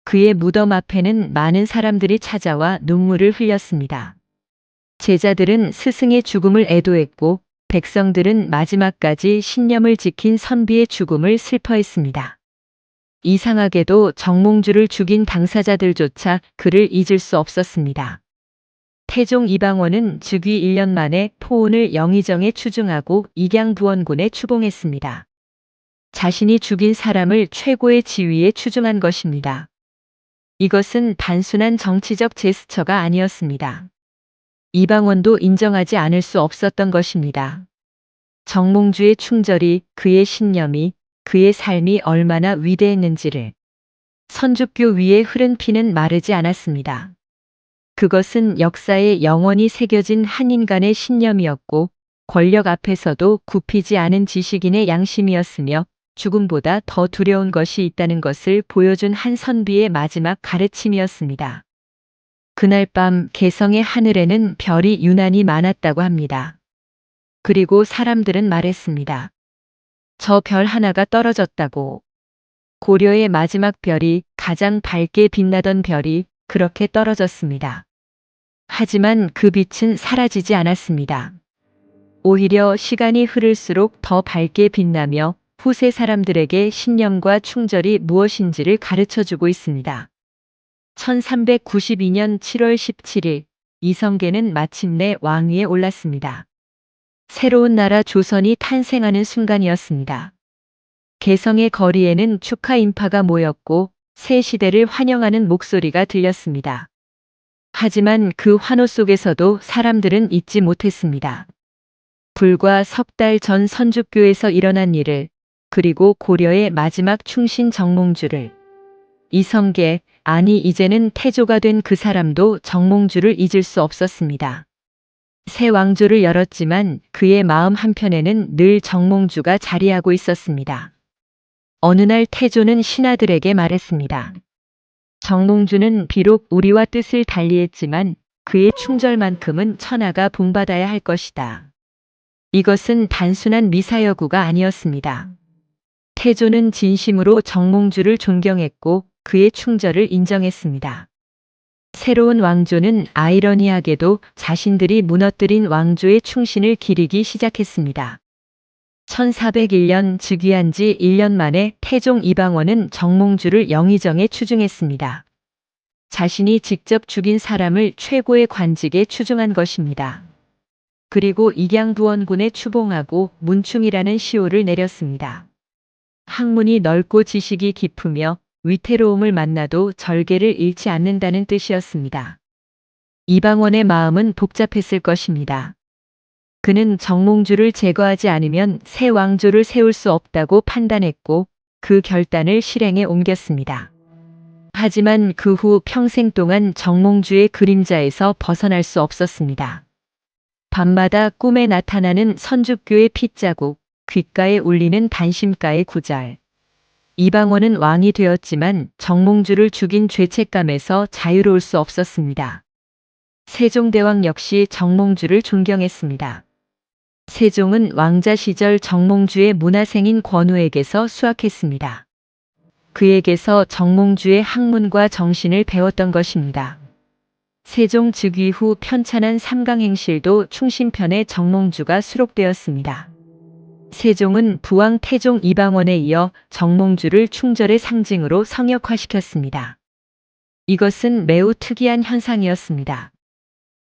그의 무덤 앞에는 많은 사람들이 찾아와 눈물을 흘렸습니다. 제자들은 스승의 죽음을 애도했고 백성들은 마지막까지 신념을 지킨 선비의 죽음을 슬퍼했습니다. 이상하게도 정몽주를 죽인 당사자들조차 그를 잊을 수 없었습니다. 태종 이방원은 즉위 1년 만에 포온을 영의정에 추중하고 익양부원군에 추봉했습니다. 자신이 죽인 사람을 최고의 지위에 추중한 것입니다. 이것은 단순한 정치적 제스처가 아니었습니다. 이방원도 인정하지 않을 수 없었던 것입니다. 정몽주의 충절이, 그의 신념이, 그의 삶이 얼마나 위대했는지를. 선주교 위에 흐른 피는 마르지 않았습니다. 그것은 역사에 영원히 새겨진 한 인간의 신념이었고, 권력 앞에서도 굽히지 않은 지식인의 양심이었으며, 죽음보다 더 두려운 것이 있다는 것을 보여준 한 선비의 마지막 가르침이었습니다. 그날 밤 개성의 하늘에는 별이 유난히 많았다고 합니다. 그리고 사람들은 말했습니다. 저 별 하나가 떨어졌다고. 고려의 마지막 별이, 가장 밝게 빛나던 별이 그렇게 떨어졌습니다. 하지만 그 빛은 사라지지 않았습니다. 오히려 시간이 흐를수록 더 밝게 빛나며 후세 사람들에게 신념과 충절이 무엇인지를 가르쳐주고 있습니다. 1392년 7월 17일, 이성계는 마침내 왕위에 올랐습니다. 새로운 나라 조선이 탄생하는 순간이었습니다. 개성의 거리에는 축하 인파가 모였고 새 시대를 환영하는 목소리가 들렸습니다. 하지만 그 환호 속에서도 사람들은 잊지 못했습니다. 불과 석 달 전 선주교에서 일어난 일을, 그리고 고려의 마지막 충신 정몽주를. 이성계, 아니 이제는 태조가 된 그 사람도 정몽주를 잊을 수 없었습니다. 새 왕조를 열었지만 그의 마음 한편에는 늘 정몽주가 자리하고 있었습니다. 어느 날 태조는 신하들에게 말했습니다. 정몽주는 비록 우리와 뜻을 달리했지만 그의 충절만큼은 천하가 본받아야 할 것이다. 이것은 단순한 미사여구가 아니었습니다. 태조는 진심으로 정몽주를 존경했고 그의 충절을 인정했습니다. 새로운 왕조는 아이러니하게도 자신들이 무너뜨린 왕조의 충신을 기리기 시작했습니다. 1401년 즉위한 지 1년 만에 태종 이방원은 정몽주를 영의정에 추중했습니다. 자신이 직접 죽인 사람을 최고의 관직에 추중한 것입니다. 그리고 익양부원군에 추봉하고 문충이라는 시호를 내렸습니다. 학문이 넓고 지식이 깊으며 위태로움을 만나도 절개를 잃지 않는다는 뜻이었습니다. 이방원의 마음은 복잡했을 것입니다. 그는 정몽주를 제거하지 않으면 새 왕조를 세울 수 없다고 판단했고 그 결단을 실행에 옮겼습니다. 하지만 그 후 평생 동안 정몽주의 그림자에서 벗어날 수 없었습니다. 밤마다 꿈에 나타나는 선주교의 핏자국, 귓가에 울리는 단심가의 구절. 이방원은 왕이 되었지만 정몽주를 죽인 죄책감에서 자유로울 수 없었습니다. 세종대왕 역시 정몽주를 존경했습니다. 세종은 왕자 시절 정몽주의 문화생인 권후에게서 수학했습니다. 그에게서 정몽주의 학문과 정신을 배웠던 것입니다. 세종 즉위 후 편찬한 삼강행실도 충신편에 정몽주가 수록되었습니다. 세종은 부왕 태종 이방원에 이어 정몽주를 충절의 상징으로 성역화시켰습니다. 이것은 매우 특이한 현상이었습니다.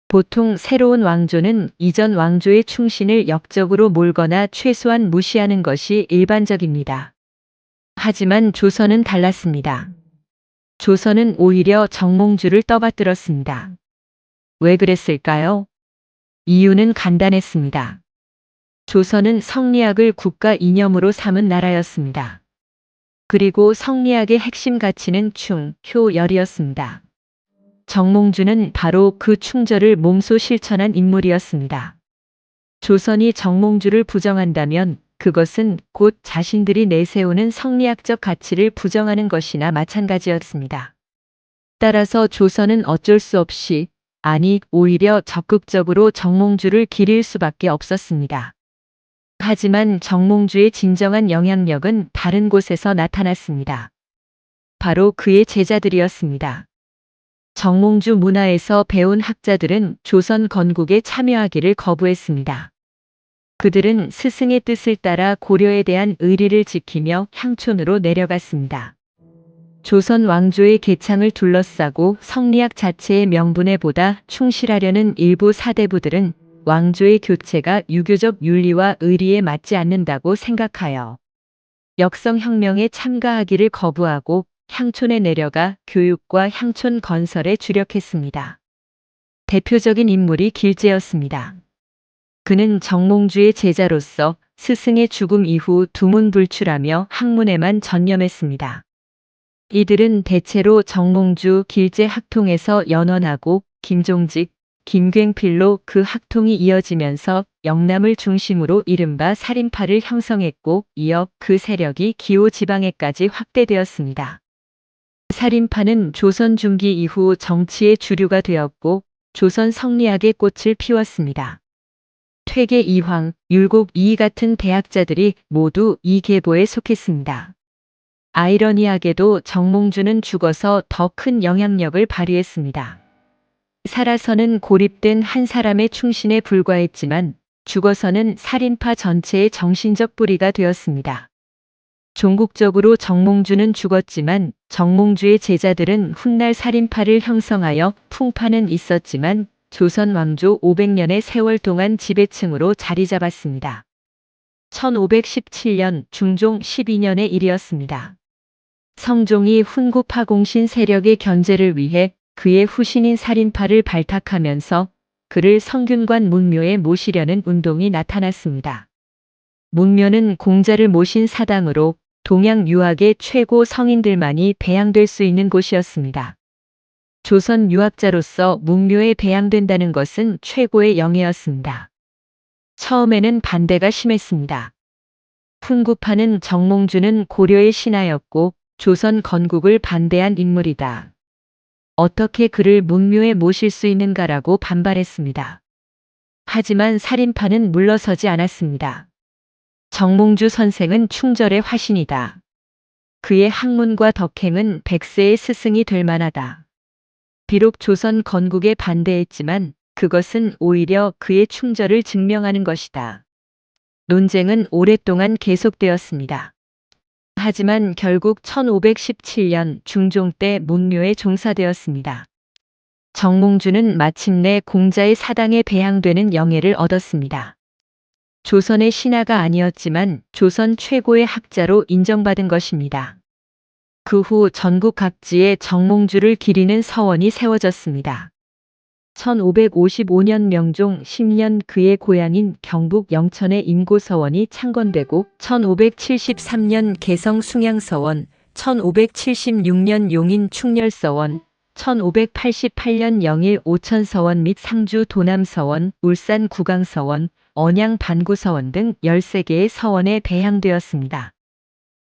보통 새로운 왕조는 이전 왕조의 충신을 역적으로 몰거나 최소한 무시하는 것이 일반적입니다. 하지만 조선은 달랐습니다. 조선은 오히려 정몽주를 떠받들었습니다. 왜 그랬을까요? 이유는 간단했습니다. 조선은 성리학을 국가 이념으로 삼은 나라였습니다. 그리고 성리학의 핵심 가치는 충, 효, 열이었습니다. 정몽주는 바로 그 충절을 몸소 실천한 인물이었습니다. 조선이 정몽주를 부정한다면 그것은 곧 자신들이 내세우는 성리학적 가치를 부정하는 것이나 마찬가지였습니다. 따라서 조선은 어쩔 수 없이, 아니 오히려 적극적으로 정몽주를 기릴 수밖에 없었습니다. 하지만 정몽주의 진정한 영향력은 다른 곳에서 나타났습니다. 바로 그의 제자들이었습니다. 정몽주 문화에서 배운 학자들은 조선 건국에 참여하기를 거부했습니다. 그들은 스승의 뜻을 따라 고려에 대한 의리를 지키며 향촌으로 내려갔습니다. 조선 왕조의 계창을 둘러싸고 성리학 자체의 명분에 보다 충실하려는 일부 사대부들은 왕조의 교체가 유교적 윤리와 의리에 맞지 않는다고 생각하여 역성혁명에 참가하기를 거부하고 향촌에 내려가 교육과 향촌 건설에 주력했습니다. 대표적인 인물이 길재였습니다. 그는 정몽주의 제자로서 스승의 죽음 이후 두문불출하며 학문에만 전념했습니다. 이들은 대체로 정몽주, 길재 학통에서 연원하고 김종직, 김굉필로 그 학통이 이어지면서 영남을 중심으로 이른바 살인파를 형성했고 이어 그 세력이 기호 지방에까지 확대되었습니다. 살인파는 조선 중기 이후 정치의 주류가 되었고 조선 성리학의 꽃을 피웠습니다. 퇴계 이황, 율곡 이이 같은 대학자들이 모두 이 계보에 속했습니다. 아이러니하게도 정몽주는 죽어서 더 큰 영향력을 발휘했습니다. 살아서는 고립된 한 사람의 충신에 불과했지만 죽어서는 살인파 전체의 정신적 뿌리가 되었습니다. 종국적으로 정몽주는 죽었지만 정몽주의 제자들은 훗날 살인파를 형성하여 풍파는 있었지만 조선 왕조 500년의 세월 동안 지배층으로 자리 잡았습니다. 1517년 중종 12년의 일이었습니다. 성종이 훈구파 공신 세력의 견제를 위해 그의 후신인 살인파를 발탁하면서 그를 성균관 문묘에 모시려는 운동이 나타났습니다. 문묘는 공자를 모신 사당으로 동양 유학의 최고 성인들만이 배양될 수 있는 곳이었습니다. 조선 유학자로서 문묘에 배양된다는 것은 최고의 영예였습니다. 처음에는 반대가 심했습니다. 훈구파는 정몽주는 고려의 신하였고 조선 건국을 반대한 인물이다. 어떻게 그를 문묘에 모실 수 있는가라고 반발했습니다. 하지만 살인파는 물러서지 않았습니다. 정몽주 선생은 충절의 화신이다. 그의 학문과 덕행은 백세의 스승이 될 만하다. 비록 조선 건국에 반대했지만 그것은 오히려 그의 충절을 증명하는 것이다. 논쟁은 오랫동안 계속되었습니다. 하지만 결국 1517년 중종 때 문묘에 종사되었습니다. 정몽주는 마침내 공자의 사당에 배양되는 영예를 얻었습니다. 조선의 신하가 아니었지만 조선 최고의 학자로 인정받은 것입니다. 그 후 전국 각지에 정몽주를 기리는 서원이 세워졌습니다. 1555년 명종 10년 그의 고향인 경북 영천의 인고서원이 창건되고 1573년 개성 숭양서원, 1576년 용인 충렬서원, 1588년 영일 오천서원 및 상주 도남서원, 울산 구강서원, 언양 반구서원 등 13개의 서원에 배양되었습니다.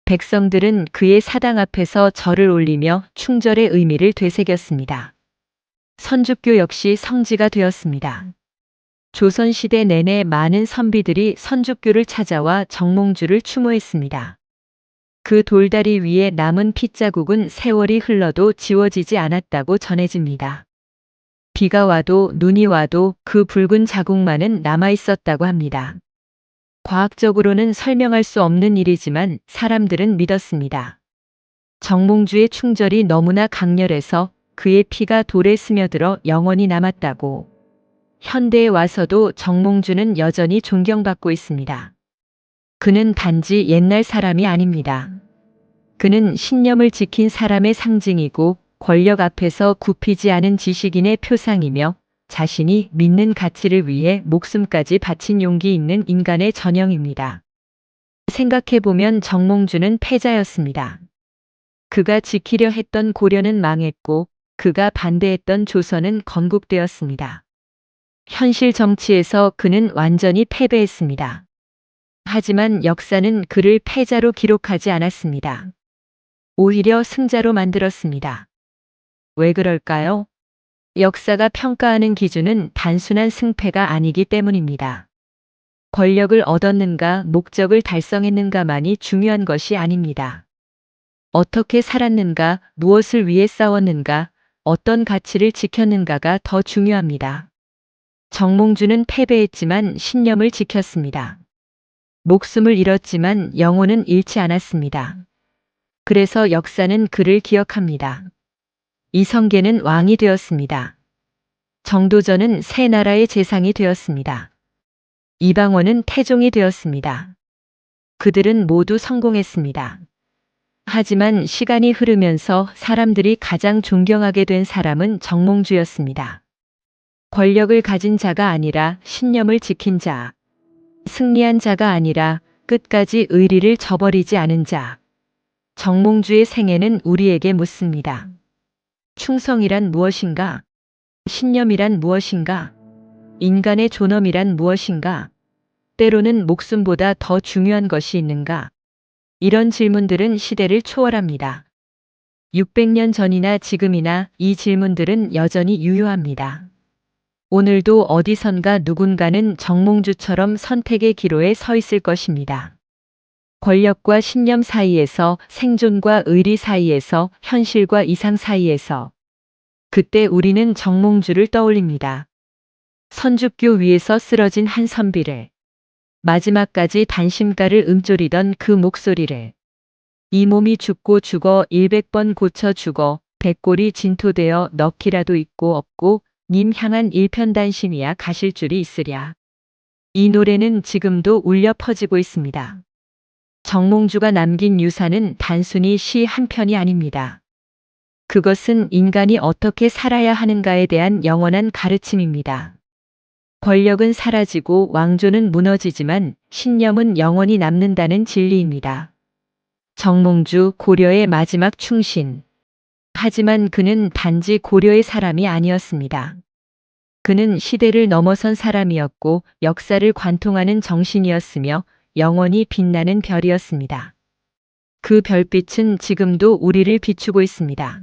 백성들은 그의 사당 앞에서 절을 올리며 충절의 의미를 되새겼습니다. 선주교 역시 성지가 되었습니다. 조선시대 내내 많은 선비들이 선주교를 찾아와 정몽주를 추모했습니다. 그 돌다리 위에 남은 핏자국은 세월이 흘러도 지워지지 않았다고 전해집니다. 비가 와도 눈이 와도 그 붉은 자국만은 남아있었다고 합니다. 과학적으로는 설명할 수 없는 일이지만 사람들은 믿었습니다. 정몽주의 충절이 너무나 강렬해서 그의 피가 돌에 스며들어 영원히 남았다고. 현대에 와서도 정몽주는 여전히 존경받고 있습니다. 그는 단지 옛날 사람이 아닙니다. 그는 신념을 지킨 사람의 상징이고 권력 앞에서 굽히지 않은 지식인의 표상이며 자신이 믿는 가치를 위해 목숨까지 바친 용기 있는 인간의 전형입니다. 생각해보면 정몽주는 패자였습니다. 그가 지키려 했던 고려는 망했고 그가 반대했던 조선은 건국되었습니다. 현실 정치에서 그는 완전히 패배했습니다. 하지만 역사는 그를 패자로 기록하지 않았습니다. 오히려 승자로 만들었습니다. 왜 그럴까요? 역사가 평가하는 기준은 단순한 승패가 아니기 때문입니다. 권력을 얻었는가, 목적을 달성했는가만이 중요한 것이 아닙니다. 어떻게 살았는가, 무엇을 위해 싸웠는가, 어떤 가치를 지켰는가가 더 중요합니다. 정몽주는 패배했지만 신념을 지켰습니다. 목숨을 잃었지만 영혼은 잃지 않았습니다. 그래서 역사는 그를 기억합니다. 이성계는 왕이 되었습니다. 정도전은 새 나라의 재상이 되었습니다. 이방원은 태종이 되었습니다. 그들은 모두 성공했습니다. 하지만 시간이 흐르면서 사람들이 가장 존경하게 된 사람은 정몽주였습니다. 권력을 가진 자가 아니라 신념을 지킨 자, 승리한 자가 아니라 끝까지 의리를 저버리지 않은 자. 정몽주의 생애는 우리에게 묻습니다. 충성이란 무엇인가? 신념이란 무엇인가? 인간의 존엄이란 무엇인가? 때로는 목숨보다 더 중요한 것이 있는가? 이런 질문들은 시대를 초월합니다. 600년 전이나 지금이나 이 질문들은 여전히 유효합니다. 오늘도 어디선가 누군가는 정몽주처럼 선택의 기로에 서 있을 것입니다. 권력과 신념 사이에서, 생존과 의리 사이에서, 현실과 이상 사이에서. 그때 우리는 정몽주를 떠올립니다. 선죽교 위에서 쓰러진 한 선비를, 마지막까지 단심가를 움조리던 그 목소리를, 이 몸이 죽고 죽어 100번 고쳐 죽어 백골이 진토되어 넣기라도 있고 없고 님 향한 일편단심이야 가실 줄이 있으랴. 이 노래는 지금도 울려 퍼지고 있습니다. 정몽주가 남긴 유산은 단순히 시 한 편이 아닙니다. 그것은 인간이 어떻게 살아야 하는가에 대한 영원한 가르침입니다. 권력은 사라지고 왕조는 무너지지만 신념은 영원히 남는다는 진리입니다. 정몽주 고려의 마지막 충신. 하지만 그는 단지 고려의 사람이 아니었습니다. 그는 시대를 넘어선 사람이었고 역사를 관통하는 정신이었으며 영원히 빛나는 별이었습니다. 그 별빛은 지금도 우리를 비추고 있습니다.